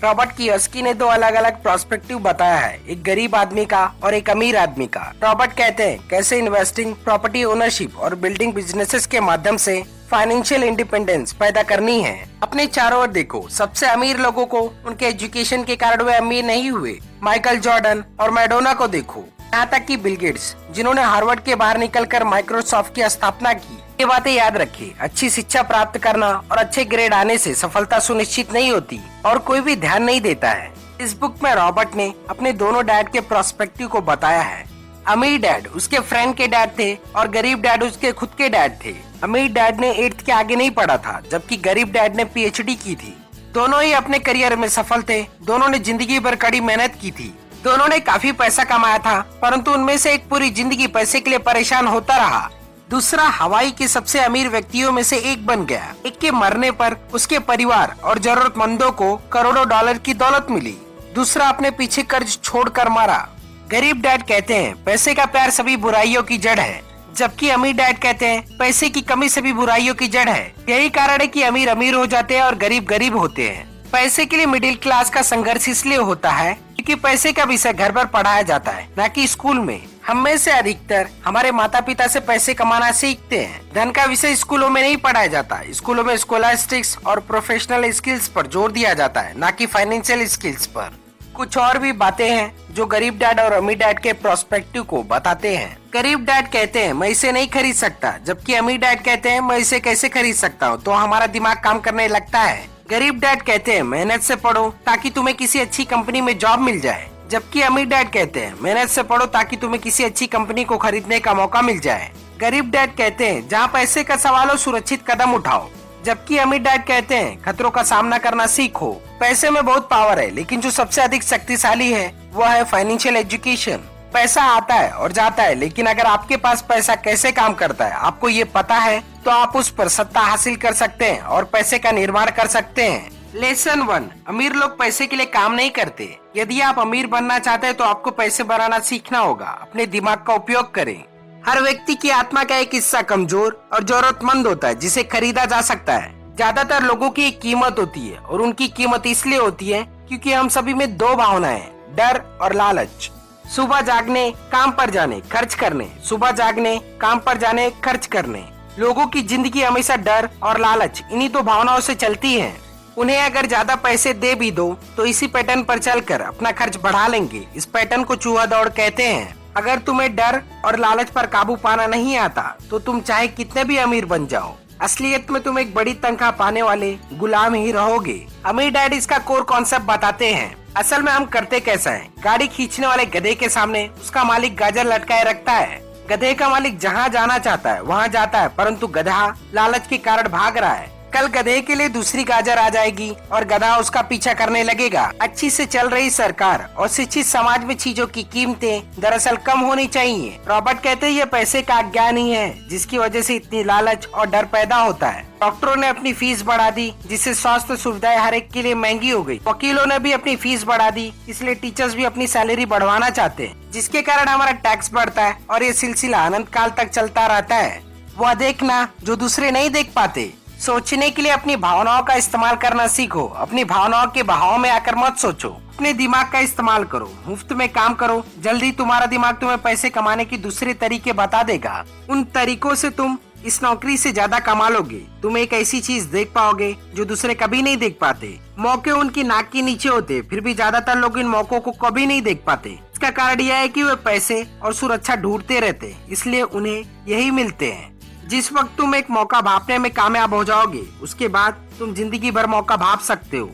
Robert Kiyosaki ने दो अलग अलग प्रोस्पेक्टिव बताया है, एक गरीब आदमी का और एक अमीर आदमी का। रॉबर्ट कहते हैं कैसे इन्वेस्टिंग, प्रॉपर्टी ओनरशिप और बिल्डिंग बिजनेसेस के माध्यम से फाइनेंशियल इंडिपेंडेंस पैदा करनी है। अपने चारों ओर देखो, सबसे अमीर लोगों को उनके एजुकेशन के कारण वे अमीर नहीं हुए। माइकल जॉर्डन और मैडोना को देखो, यहाँ तक कि बिल गेट्स जिन्होंने हार्वर्ड के बाहर निकलकर माइक्रोसॉफ्ट की स्थापना की। ये बातें याद रखिए, अच्छी शिक्षा प्राप्त करना और अच्छे ग्रेड आने से सफलता सुनिश्चित नहीं होती और कोई भी ध्यान नहीं देता है। इस बुक में रॉबर्ट ने अपने दोनों डैड के प्रोस्पेक्टिव को बताया है। अमीर डैड उसके फ्रेंड के डैड थे और गरीब डैड उसके खुद के डैड थे। अमीर डैड ने 8th के आगे नहीं पढ़ा था, जबकि गरीब डैड ने PhD की थी। दोनों ही अपने करियर में सफल थे। दोनों ने जिंदगी भर कड़ी मेहनत की थी। दोनों ने काफी पैसा कमाया था, परंतु उनमें से एक पूरी जिंदगी पैसे के लिए परेशान होता रहा। दूसरा हवाई के सबसे अमीर व्यक्तियों में से एक बन गया। एक के मरने पर उसके परिवार और जरूरतमंदों को करोड़ों डॉलर की दौलत मिली। दूसरा अपने पीछे कर्ज छोड़कर मारा। गरीब डैड कहते हैं पैसे का प्यार सभी बुराइयों की जड़ है, जबकि अमीर डैड कहते हैं पैसे की कमी सभी बुराइयों की जड़ है। यही कारण है कि अमीर अमीर हो जाते हैं और गरीब गरीब होते हैं। पैसे के लिए मिडिल क्लास का संघर्ष इसलिए होता है क्योंकि पैसे का विषय घर पर पढ़ाया जाता है, न कि स्कूल में। हम में से अधिकतर हमारे माता पिता से पैसे कमाना सीखते हैं। धन का विषय स्कूलों में नहीं पढ़ाया जाता। स्कूलों में स्कॉलस्टिक्स और प्रोफेशनल स्किल्स पर जोर दिया जाता है, न कि फाइनेंशियल स्किल्स पर। कुछ और भी बातें हैं जो गरीब डैड और अमीर डैड के प्रोस्पेक्टिव को बताते हैं। गरीब डैड कहते हैं मैं इसे नहीं खरीद सकता, जबकि अमीर डैड कहते हैं मैं इसे कैसे खरीद सकता हूँ, तो हमारा दिमाग काम करने लगता है। गरीब डैड कहते हैं मेहनत से पढ़ो ताकि तुम्हें किसी अच्छी कंपनी में जॉब मिल जाए, जबकि अमीर डैड कहते हैं मेहनत से पढ़ो ताकि तुम्हें किसी अच्छी कंपनी को खरीदने का मौका मिल जाए। गरीब डैड कहते हैं जहाँ पैसे का सवाल हो सुरक्षित कदम उठाओ, जबकि अमीर डैड कहते हैं खतरों का सामना करना सीखो। पैसे में बहुत पावर है, लेकिन जो सबसे अधिक शक्तिशाली है वो है फाइनेंशियल एजुकेशन। पैसा आता है और जाता है, लेकिन अगर आपके पास पैसा कैसे काम करता है आपको ये पता है तो आप उस पर सत्ता हासिल कर सकते हैं और पैसे का निर्माण कर सकते हैं। लेसन 1, अमीर लोग पैसे के लिए काम नहीं करते। यदि आप अमीर बनना चाहते हैं तो आपको पैसे बनाना सीखना होगा। अपने दिमाग का उपयोग करें। हर व्यक्ति की आत्मा का एक हिस्सा कमजोर और जरूरतमंद होता है जिसे खरीदा जा सकता है। ज्यादातर लोगों की एक कीमत होती है और उनकी कीमत इसलिए होती है क्योंकि हम सभी में दो भावनाएं, डर और लालच। सुबह जागने, काम पर जाने, खर्च करने, सुबह जागने, काम पर जाने, खर्च करने। लोगों की जिंदगी हमेशा डर और लालच इन्हीं दो भावनाओं से चलती है। उन्हें अगर ज्यादा पैसे दे भी दो तो इसी पैटर्न पर चलकर अपना खर्च बढ़ा लेंगे। इस पैटर्न को चूहा दौड़ कहते हैं। अगर तुम्हें डर और लालच पर काबू पाना नहीं आता तो तुम चाहे कितने भी अमीर बन जाओ, असलियत में तुम एक बड़ी तनख्वाह पाने वाले गुलाम ही रहोगे। अमीर डैड इसका कोर कॉन्सेप्ट बताते हैं। असल में हम करते कैसा है, गाड़ी खींचने वाले गधे के सामने उसका मालिक गाजर लटकाए रखता है। गधे का मालिक जहाँ जाना चाहता है वहाँ जाता है, परंतु गधा लालच के कारण भाग रहा है। कल गधे के लिए दूसरी गाजर आ जाएगी और गधा उसका पीछा करने लगेगा। अच्छी से चल रही सरकार और शिक्षित समाज में चीजों की कीमतें दरअसल कम होनी चाहिए। रॉबर्ट कहते हैं ये पैसे का अज्ञान ही है जिसकी वजह से इतनी लालच और डर पैदा होता है। डॉक्टरों ने अपनी फीस बढ़ा दी जिससे स्वास्थ्य सुविधाएं हर एक के लिए महंगी हो गई। वकीलों ने भी अपनी फीस बढ़ा दी, इसलिए टीचर्स भी अपनी सैलरी बढ़वाना चाहते हैं, जिसके कारण हमारा टैक्स बढ़ता है और ये सिलसिला अनंत काल तक चलता रहता है। वह देखना जो दूसरे नहीं देख पाते। सोचने के लिए अपनी भावनाओं का इस्तेमाल करना सीखो। अपनी भावनाओं के बहाव में आकर मत सोचो। अपने दिमाग का इस्तेमाल करो, मुफ्त में काम करो। जल्दी तुम्हारा दिमाग तुम्हें पैसे कमाने के दूसरे तरीके बता देगा। उन तरीकों से तुम इस नौकरी से ज्यादा कमा लोगे। तुम एक ऐसी चीज देख पाओगे जो दूसरे कभी नहीं देख पाते। मौके उनकी नाक के नीचे होते, फिर भी ज्यादातर लोग इन मौकों को कभी नहीं देख पाते। इसका कारण यह है कि वे पैसे और सुरक्षा ढूंढते रहते, इसलिए उन्हें यही मिलते हैं। जिस वक्त तुम एक मौका भांपने में कामयाब हो जाओगे, उसके बाद तुम जिंदगी भर मौका भांप सकते हो।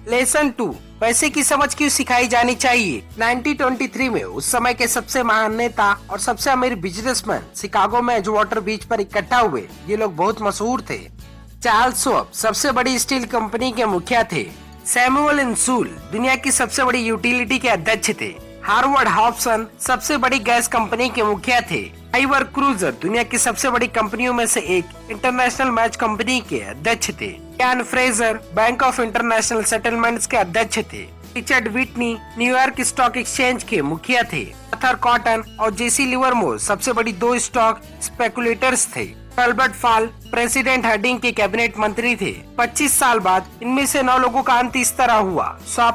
लेसन 2, पैसे की समझ क्यों सिखाई जानी चाहिए। 1923 में उस समय के सबसे महान नेता और सबसे अमीर बिजनेसमैन शिकागो में एजवाटर बीच पर इकट्ठा हुए। ये लोग बहुत मशहूर थे। चार्ल्स श्वाब सबसे बड़ी स्टील कंपनी के मुखिया थे। सैमुअल इंसूल दुनिया की सबसे बड़ी यूटिलिटी के अध्यक्ष थे। हार्वर्ड हॉब्सन सबसे बड़ी गैस कंपनी के मुखिया थे। आइवर क्रूजर दुनिया की सबसे बड़ी कंपनियों में से एक इंटरनेशनल मैच कंपनी के अध्यक्ष थे। Ian Fraser bank of international settlements के अध्यक्ष थे। Richard Whitney New York stock exchange के मुखिया थे। आर्थर कॉटन और जेसी लिवरमोर सबसे बड़ी दो स्टॉक स्पेकुलेटर्स थे। अल्बर्ट फाल प्रेसिडेंट हार्डिंग के कैबिनेट मंत्री थे। 25 साल बाद इनमें से 9 लोगों का अंत इस तरह हुआ।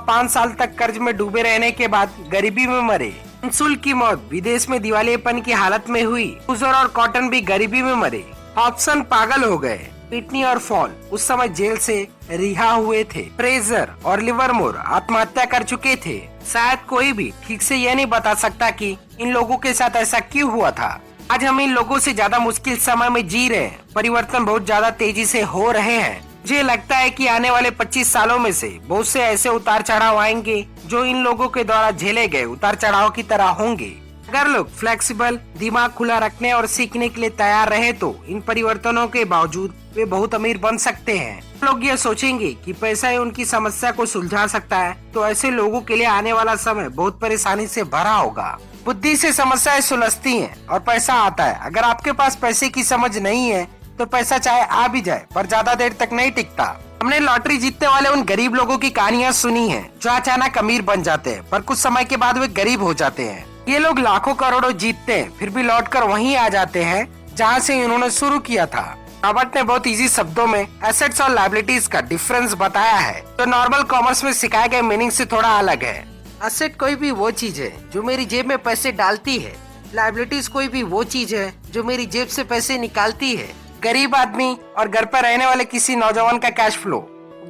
5 साल तक कर्ज में डूबे रहने के बाद गरीबी में मरे। कंसुल की मौत विदेश में दिवालियेपन की हालत में हुई। यूजर और कॉटन भी गरीबी में मरे। हॉब्सन पागल हो गए। पिटनी और फॉल उस समय जेल से रिहा हुए थे। फ्रेजर और लिवरमोर आत्महत्या कर चुके थे। शायद कोई भी ठीक से यह नहीं बता सकता कि इन लोगों के साथ ऐसा क्यों हुआ था। आज हम इन लोगों से ज्यादा मुश्किल समय में जी रहे हैं। परिवर्तन बहुत ज्यादा तेजी से हो रहे हैं। मुझे लगता है कि आने वाले 25 सालों में से बहुत से ऐसे उतार चढ़ाव आएंगे जो इन लोगों के द्वारा झेले गए उतार चढ़ाव की तरह होंगे। अगर लोग फ्लेक्सिबल, दिमाग खुला रखने और सीखने के लिए तैयार रहे तो इन परिवर्तनों के बावजूद वे बहुत अमीर बन सकते हैं। लोग ये सोचेंगे कि पैसा ही उनकी समस्या को सुलझा सकता है, तो ऐसे लोगों के लिए आने वाला समय बहुत परेशानी से भरा होगा। बुद्धि से समस्याएं सुलझती हैं और पैसा आता है। अगर आपके पास पैसे की समझ नहीं है तो पैसा चाहे आ भी जाए पर ज्यादा देर तक नहीं टिकता। हमने लॉटरी जीतने वाले उन गरीब लोगों की कहानियां सुनी हैं जो अचानक अमीर बन जाते हैं पर कुछ समय के बाद वे गरीब हो जाते हैं। ये लोग लाखों करोड़ों जीतते हैं फिर भी लौटकर वहीं आ जाते हैं जहां से इन्होंने शुरू किया था। रॉबर्ट ने बहुत इजी शब्दों में एसेट्स और लायबिलिटीज का डिफरेंस बताया है जो नॉर्मल कॉमर्स में सिखाए गए मीनिंग से थोड़ा अलग है। एसेट कोई भी वो चीज है जो मेरी जेब में पैसे डालती है। लायबिलिटीज कोई भी वो चीज है जो मेरी जेब से पैसे निकालती है। गरीब आदमी और घर पर रहने वाले किसी नौजवान का कैश फ्लो।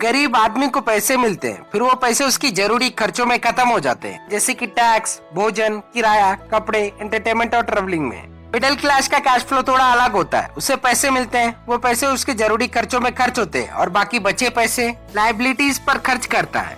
गरीब आदमी को पैसे मिलते हैं फिर वो पैसे उसकी जरूरी खर्चों में खत्म हो जाते हैं जैसे कि टैक्स, भोजन, किराया, कपड़े, एंटरटेनमेंट और ट्रेवलिंग में। मिडिल क्लास का कैश फ्लो थोड़ा अलग होता है। उसे पैसे मिलते हैं, वो पैसे उसके जरूरी खर्चों में खर्च होते हैं और बाकी बचे पैसे लायबिलिटीज पर खर्च करता है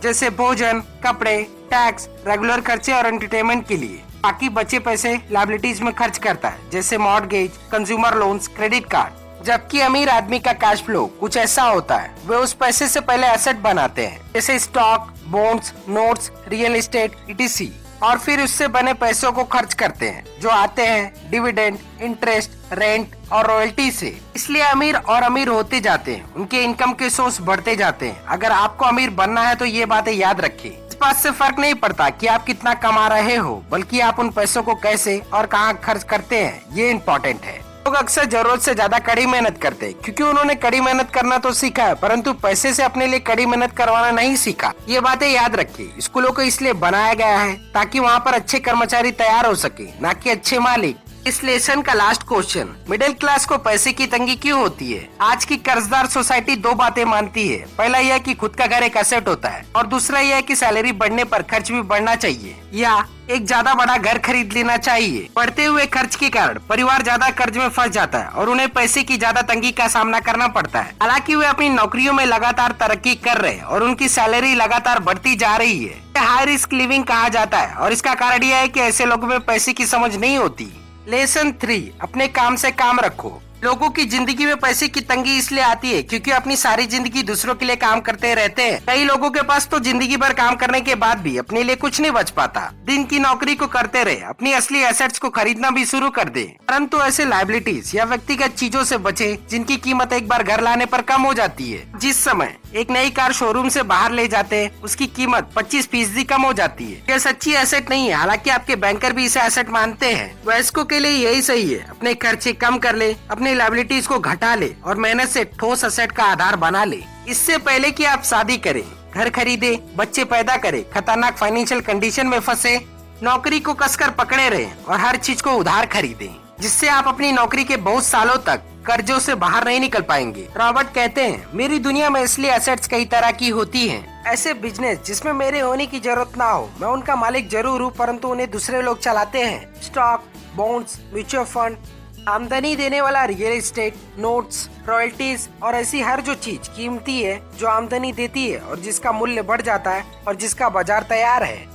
जैसे भोजन, कपड़े, टैक्स, रेगुलर खर्चे और एंटरटेनमेंट के लिए। बाकी बचे पैसे लायबिलिटीज में खर्च करता है जैसे mortgage, consumer loans, credit card. जबकि अमीर आदमी का कैश फ्लो कुछ ऐसा होता है, वे उस पैसे से पहले एसेट बनाते हैं जैसे stock, bonds, notes, real estate etc. और फिर उससे बने पैसों को खर्च करते हैं जो आते हैं डिविडेंड, इंटरेस्ट, रेंट और रॉयल्टी से। इसलिए अमीर और अमीर होते जाते हैं, उनके इनकम के सोर्स बढ़ते जाते हैं। अगर आपको अमीर बनना है तो ये बातें याद रखिए। इस बात से फर्क नहीं पड़ता कि आप कितना कमा रहे हो, बल्कि आप उन पैसों को कैसे और कहाँ खर्च करते हैं, ये इम्पोर्टेंट है। लोग अक्सर जरूरत से ज्यादा कड़ी मेहनत करते हैं क्योंकि उन्होंने कड़ी मेहनत करना तो सीखा है परंतु पैसे से अपने लिए कड़ी मेहनत करवाना नहीं सीखा। ये बातें याद रखिए। स्कूलों को इसलिए बनाया गया है ताकि वहाँ पर अच्छे कर्मचारी तैयार हो सके, ना कि अच्छे मालिक। इस लेसन का लास्ट क्वेश्चन, मिडिल क्लास को पैसे की तंगी क्यों होती है? आज की कर्जदार सोसाइटी 2 बातें मानती है। पहला यह कि खुद का घर एक एसेट होता है और दूसरा यह कि सैलरी बढ़ने पर खर्च भी बढ़ना चाहिए या एक ज्यादा बड़ा घर खरीद लेना चाहिए। बढ़ते हुए खर्च के कारण परिवार ज्यादा कर्ज में फंस जाता है और उन्हें पैसे की ज्यादा तंगी का सामना करना पड़ता है। हालांकि वे अपनी नौकरियों में लगातार तरक्की कर रहे हैं और उनकी सैलरी लगातार बढ़ती जा रही है। हाई रिस्क लिविंग कहा जाता है और इसका कारण यह है कि ऐसे लोगों में पैसे की समझ नहीं होती। लेसन 3, अपने काम से काम रखो। लोगों की जिंदगी में पैसे की तंगी इसलिए आती है क्योंकि अपनी सारी जिंदगी दूसरों के लिए काम करते रहते हैं। कई लोगों के पास तो जिंदगी भर काम करने के बाद भी अपने लिए कुछ नहीं बच पाता। दिन की नौकरी को करते रहे, अपनी असली एसेट्स को खरीदना भी शुरू कर दे, परंतु ऐसे लायबिलिटीज या व्यक्तिगत चीजों से बचे जिनकी कीमत एक बार घर लाने पर कम हो जाती है। जिस समय एक नई कार शोरूम से बाहर ले जाते हैं उसकी कीमत 25% कम हो जाती है। यह सच्ची एसेट नहीं है, हालांकि आपके बैंकर भी इसे एसेट मानते हैं। वयस्कों के लिए यही सही है, अपने खर्चे कम कर ले, अपनी लायबिलिटीज को घटा ले और मेहनत से ठोस एसेट का आधार बना ले। इससे पहले कि आप शादी करें, घर खरीदे, बच्चे पैदा करें, खतरनाक फाइनेंशियल कंडीशन में फंसे, नौकरी को कसकर पकड़े रहे और हर चीज को उधार खरीदें, जिससे आप अपनी नौकरी के बहुत सालों तक कर्जों से बाहर नहीं निकल पाएंगे। रॉबर्ट कहते हैं, मेरी दुनिया में इसलिए एसेट्स कई तरह की होती हैं। ऐसे बिजनेस जिसमें मेरे होने की जरूरत ना हो, मैं उनका मालिक जरूर हूँ परंतु उन्हें दूसरे लोग चलाते हैं। स्टॉक, बॉन्ड्स, म्यूचुअल फंड, आमदनी देने वाला रियल एस्टेट, नोट्स, रॉयल्टीज और ऐसी हर जो चीज कीमती है जो आमदनी देती है और जिसका मूल्य बढ़ जाता है और जिसका बाजार तैयार है।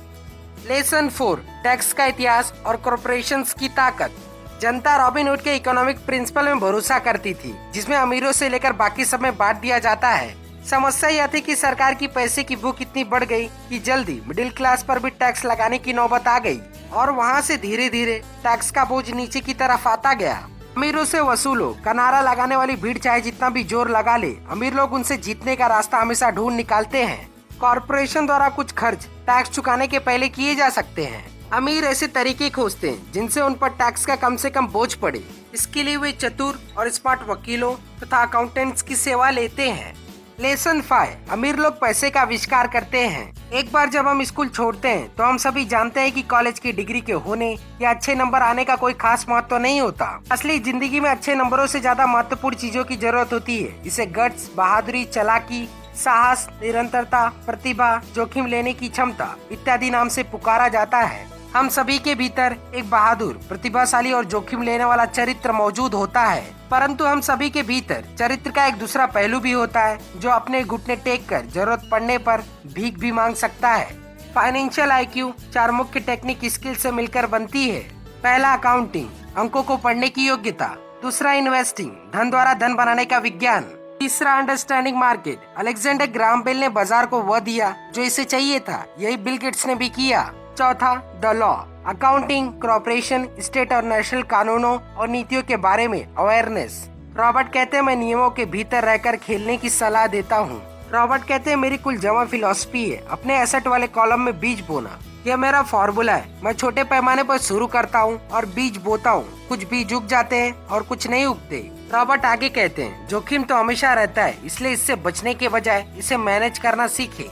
लेसन 4, टैक्स का इतिहास और कॉर्पोरेशंस की ताकत। जनता रॉबिनहुड के इकोनॉमिक प्रिंसिपल में भरोसा करती थी जिसमें अमीरों से लेकर बाकी सब में बांट दिया जाता है। समस्या यह थी कि सरकार की पैसे की भूख इतनी बढ़ गई कि जल्दी मिडिल क्लास पर भी टैक्स लगाने की नौबत आ गई और वहाँ से धीरे धीरे टैक्स का बोझ नीचे की तरफ आता गया। अमीरों से वसूलो का नारा लगाने वाली भीड़ चाहे जितना भी जोर लगा ले, अमीर लोग उनसे जीतने का रास्ता हमेशा ढूंढ निकालते हैं। कॉर्पोरेशन द्वारा कुछ खर्च टैक्स चुकाने के पहले किए जा सकते हैं। अमीर ऐसे तरीके खोजते हैं जिनसे उन पर टैक्स का कम से कम बोझ पड़े। इसके लिए वे चतुर और स्मार्ट वकीलों तथा अकाउंटेंट्स की सेवा लेते हैं। लेसन 5, अमीर लोग पैसे का आविष्कार करते हैं। एक बार जब हम स्कूल छोड़ते हैं तो हम सभी जानते हैं कि कॉलेज की डिग्री के होने या अच्छे नंबर आने का कोई खास महत्व नहीं होता। असली जिंदगी में अच्छे नंबरों से ज्यादा महत्वपूर्ण चीजों की जरूरत होती है। इसे गट्स, बहादुरी, चालाकी, साहस, निरंतरता, प्रतिभा, जोखिम लेने की क्षमता इत्यादि नाम से पुकारा जाता है। हम सभी के भीतर एक बहादुर, प्रतिभाशाली और जोखिम लेने वाला चरित्र मौजूद होता है, परंतु हम सभी के भीतर चरित्र का एक दूसरा पहलू भी होता है जो अपने घुटने टेक कर जरूरत पड़ने पर भीख भी मांग सकता है। फाइनेंशियल IQ 4 मुख्य टेक्निक स्किल से मिलकर बनती है। पहला, अकाउंटिंग, अंकों को पढ़ने की योग्यता। दूसरा, इन्वेस्टिंग, धन द्वारा धन बनाने का विज्ञान। तीसरा, understanding market, Alexander Graham Bell ने बाजार को वह दिया जो इसे चाहिए था, यही बिल गेट्स ने भी किया। चौथा, the law, accounting, corporation, state और नेशनल कानूनों और नीतियों के बारे में अवेयरनेस। रॉबर्ट कहते हैं, मैं नियमों के भीतर रहकर खेलने की सलाह देता हूँ। रॉबर्ट कहते हैं, मेरी कुल जमा फिलॉसफी है अपने एसेट वाले कॉलम में बीज बोना। यह मेरा फॉर्मूला है। मैं छोटे पैमाने पर शुरू करता हूँ और बीज बोता हूँ। कुछ बीज उग जाते हैं और कुछ नहीं उगते। रॉबर्ट आगे कहते हैं, जोखिम तो हमेशा रहता है, इसलिए इससे बचने के बजाय इसे मैनेज करना सीखे।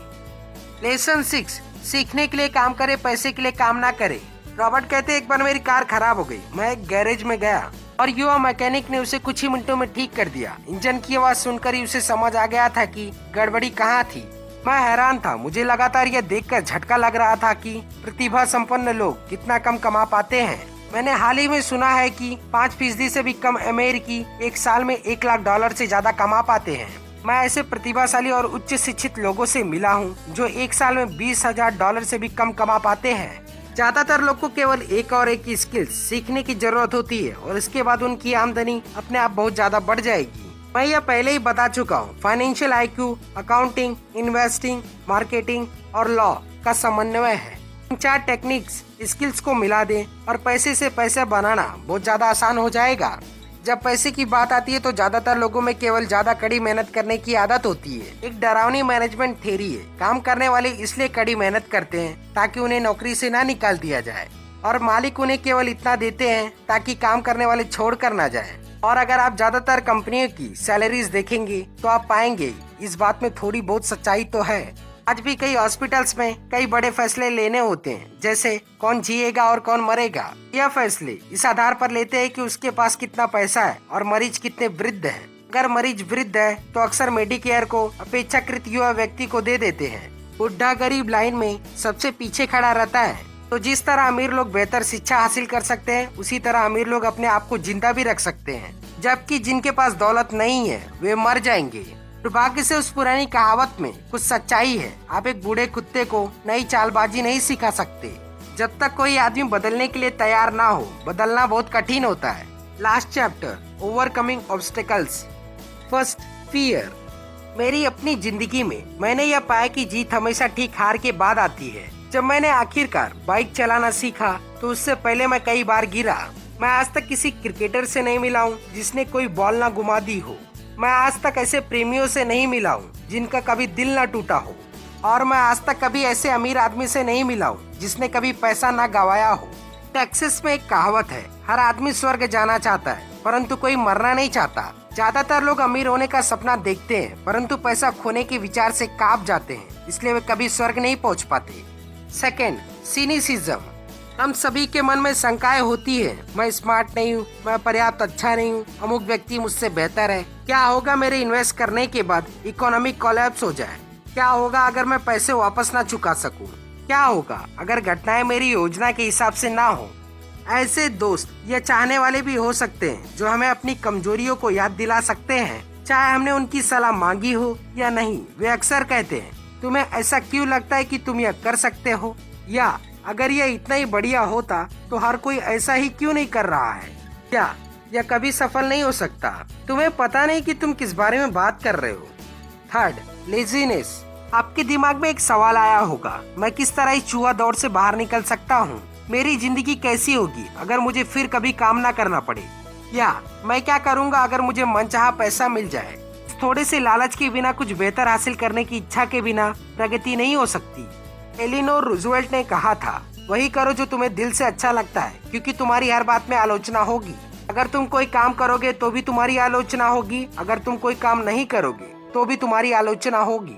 लेसन 6, सीखने के लिए काम करे, पैसे के लिए काम ना करे। रॉबर्ट कहते हैं, एक बार मेरी कार खराब हो गई। मैं एक गैरेज में गया और युवा मैकेनिक ने उसे कुछ ही मिनटों में ठीक कर दिया। इंजन की आवाज सुनकर ही उसे समझ आ गया था कि गड़बड़ी कहाँ थी। मैं हैरान था। मुझे लगातार यह देखकर झटका लग रहा था कि प्रतिभा संपन्न लोग कितना कम कमा पाते हैं। मैंने हाल ही में सुना है कि 5% से भी कम अमेरिकी एक साल में $1,00,000 से ज्यादा कमा पाते हैं। मैं ऐसे प्रतिभाशाली और उच्च शिक्षित लोगों से मिला हूँ जो एक साल में $20,000 से भी कम कमा पाते हैं। ज्यादातर लोग को केवल एक और एक की स्किल सीखने की जरूरत होती है और इसके बाद उनकी आमदनी अपने आप बहुत ज्यादा बढ़ जाएगी। मैं यह पहले ही बता चुका हूँ। Financial IQ accounting, investing, marketing और लॉ का समन्वय है। इन 4 टेक्निक्स स्किल्स को मिला दें और पैसे से पैसा बनाना बहुत ज्यादा आसान हो जाएगा। जब पैसे की बात आती है तो ज्यादातर लोगों में केवल ज्यादा कड़ी मेहनत करने की आदत होती है। एक डरावनी मैनेजमेंट थ्योरी है। काम करने वाले इसलिए कड़ी मेहनत करते हैं ताकि उन्हें नौकरी से ना निकाल दिया जाए और मालिक उन्हें केवल इतना देते हैं ताकि काम करने वाले छोड़ कर ना जाए। और अगर आप ज्यादातर कंपनियों की सैलरीज देखेंगे तो आप पाएंगे इस बात में थोड़ी बहुत सच्चाई तो है। आज भी कई हॉस्पिटल्स में कई बड़े फैसले लेने होते हैं, जैसे कौन जिएगा और कौन मरेगा। यह फैसले इस आधार पर लेते हैं कि उसके पास कितना पैसा है और मरीज कितने वृद्ध है। अगर मरीज वृद्ध है तो अक्सर मेडिकेयर को अपेक्षाकृत युवा व्यक्ति को दे देते हैं। बुढ़ा गरीब लाइन में सबसे पीछे खड़ा रहता है। तो जिस तरह अमीर लोग बेहतर शिक्षा हासिल कर सकते हैं, उसी तरह अमीर लोग अपने आप को जिंदा भी रख सकते हैं, जबकि जिनके पास दौलत नहीं है वे मर जाएंगे। दुर्भाग्य से उस पुरानी कहावत में कुछ सच्चाई है। आप एक बूढ़े कुत्ते को नई चालबाजी नहीं सिखा सकते। जब तक कोई आदमी बदलने के लिए तैयार ना हो, बदलना बहुत कठिन होता है। Last chapter, overcoming obstacles. First, fear. मेरी अपनी जिंदगी में मैंने यह पाया कि जीत हमेशा ठीक हार के बाद आती है। जब मैंने आखिरकार बाइक चलाना सीखा तो उससे पहले मैं कई बार गिरा। मैं आज तक किसी क्रिकेटर से नहीं मिला हूँ जिसने कोई बॉल ना गुमा दी हो। मैं आज तक ऐसे प्रेमियों से नहीं मिला हूँ जिनका कभी दिल ना टूटा हो। और मैं आज तक कभी ऐसे अमीर आदमी से नहीं मिला हूँ जिसने कभी पैसा ना गवाया हो। टेक्सास में एक कहावत है, हर आदमी स्वर्ग जाना चाहता है परंतु कोई मरना नहीं चाहता। ज्यादातर लोग अमीर होने का सपना देखते हैं परंतु पैसा खोने के विचार से कांप जाते हैं, इसलिए वे कभी स्वर्ग नहीं पहुँच पाते। Second, cynicism. हम सभी के मन में शंकाएं होती है। मैं स्मार्ट नहीं हूँ, मैं पर्याप्त अच्छा नहीं हूँ, अमुक व्यक्ति मुझसे बेहतर है। क्या होगा मेरे इन्वेस्ट करने के बाद इकोनॉमिक कोलैप्स हो जाए? क्या होगा अगर मैं पैसे वापस ना चुका सकूं? क्या होगा अगर घटनाएं मेरी योजना के हिसाब से ना हो? ऐसे दोस्त या चाहने वाले भी हो सकते हैं जो हमें अपनी कमजोरियों को याद दिला सकते हैं, चाहे हमने उनकी सलाह मांगी हो या नहीं। वे अक्सर कहते हैं, तुम्हें ऐसा क्यों लगता है कि तुम यह कर सकते हो? या अगर यह इतना ही बढ़िया होता तो हर कोई ऐसा ही क्यों नहीं कर रहा है? क्या यह कभी सफल नहीं हो सकता? तुम्हें पता नहीं कि तुम किस बारे में बात कर रहे हो। Third, laziness. आपके दिमाग में एक सवाल आया होगा, मैं किस तरह इस चूहा दौड़ से बाहर निकल सकता हूँ? मेरी जिंदगी कैसी होगी अगर मुझे फिर कभी काम ना करना पड़े? या मैं क्या करूँगा अगर मुझे मनचाहा पैसा मिल जाए? थोड़े से लालच के बिना, कुछ बेहतर हासिल करने की इच्छा के बिना प्रगति नहीं हो सकती। एलिनोर रूजवेल्ट ने कहा था, वही करो जो तुम्हें दिल से अच्छा लगता है, क्योंकि तुम्हारी हर बात में आलोचना होगी। अगर तुम कोई काम करोगे तो भी तुम्हारी आलोचना होगी, अगर तुम कोई काम नहीं करोगे तो भी तुम्हारी आलोचना होगी।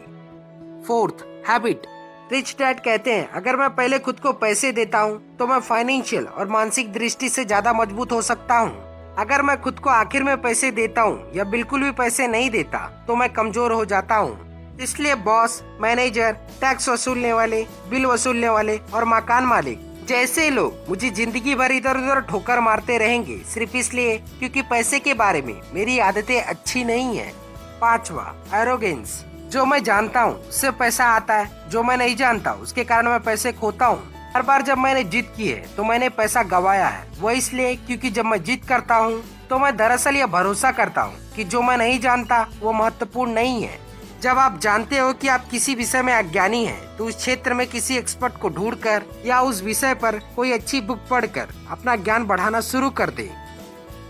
Fourth, habit. रिच डैड कहते हैं अगर मैं पहले खुद को पैसे देता हूँ तो मैं फाइनेंशियल और मानसिक दृष्टि से ज्यादा मजबूत हो सकता हूँ। अगर मैं खुद को आखिर में पैसे देता हूँ या बिल्कुल भी पैसे नहीं देता तो मैं कमजोर हो जाता हूँ। इसलिए बॉस, मैनेजर, टैक्स वसूलने वाले, बिल वसूलने वाले और मकान मालिक जैसे लोग मुझे जिंदगी भर इधर उधर ठोकर मारते रहेंगे सिर्फ इसलिए क्योंकि पैसे के बारे में मेरी आदतें अच्छी नहीं है। पांचवा, एरोगेंस। जो मैं जानता हूँ उससे पैसा आता है, जो मैं नहीं जानता उसके कारण मैं पैसे खोता हूँ। हर बार जब मैंने जीत की है तो मैंने पैसा गवाया है, वो इसलिए क्योंकि जब मैं जीत करता हूँ तो मैं दरअसल यह भरोसा करता हूँ कि जो मैं नहीं जानता वो महत्वपूर्ण नहीं है। जब आप जानते हो कि आप किसी विषय में अज्ञानी हैं, तो उस क्षेत्र में किसी एक्सपर्ट को ढूंढकर या उस विषय पर कोई अच्छी बुक पढ़कर अपना ज्ञान बढ़ाना शुरू कर दे।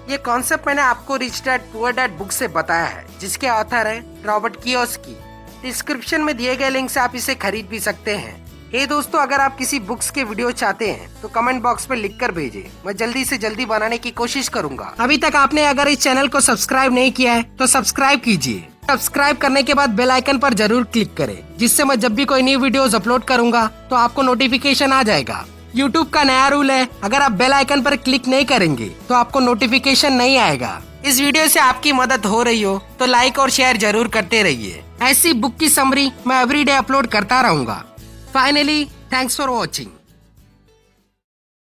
ये कॉन्सेप्ट मैंने आपको rich dad poor dad book से बताया है, जिसके ऑथर है रॉबर्ट कियोसाकी। डिस्क्रिप्शन में दिए गए लिंक से आप इसे खरीद भी सकते हैं। हे दोस्तों, अगर आप किसी बुक्स के वीडियो चाहते हैं तो कमेंट बॉक्स में लिख कर भेजें, मैं जल्दी से जल्दी बनाने की कोशिश करूंगा। अभी तक आपने अगर इस चैनल को सब्सक्राइब नहीं किया है तो सब्सक्राइब कीजिए। सब्सक्राइब करने के बाद बेल आइकन पर जरूर क्लिक करें, जिससे मैं जब भी कोई न्यू वीडियोस अपलोड करूंगा तो आपको नोटिफिकेशन आ जाएगा। YouTube का नया रूल है, अगर आप बेल आइकन पर क्लिक नहीं करेंगे तो आपको नोटिफिकेशन नहीं आएगा। इस वीडियो से आपकी मदद हो रही हो तो लाइक और शेयर जरूर करते रहिए। ऐसी बुक की समरी मैं एवरीडे अपलोड करता रहूंगा। Finally, thanks for watching.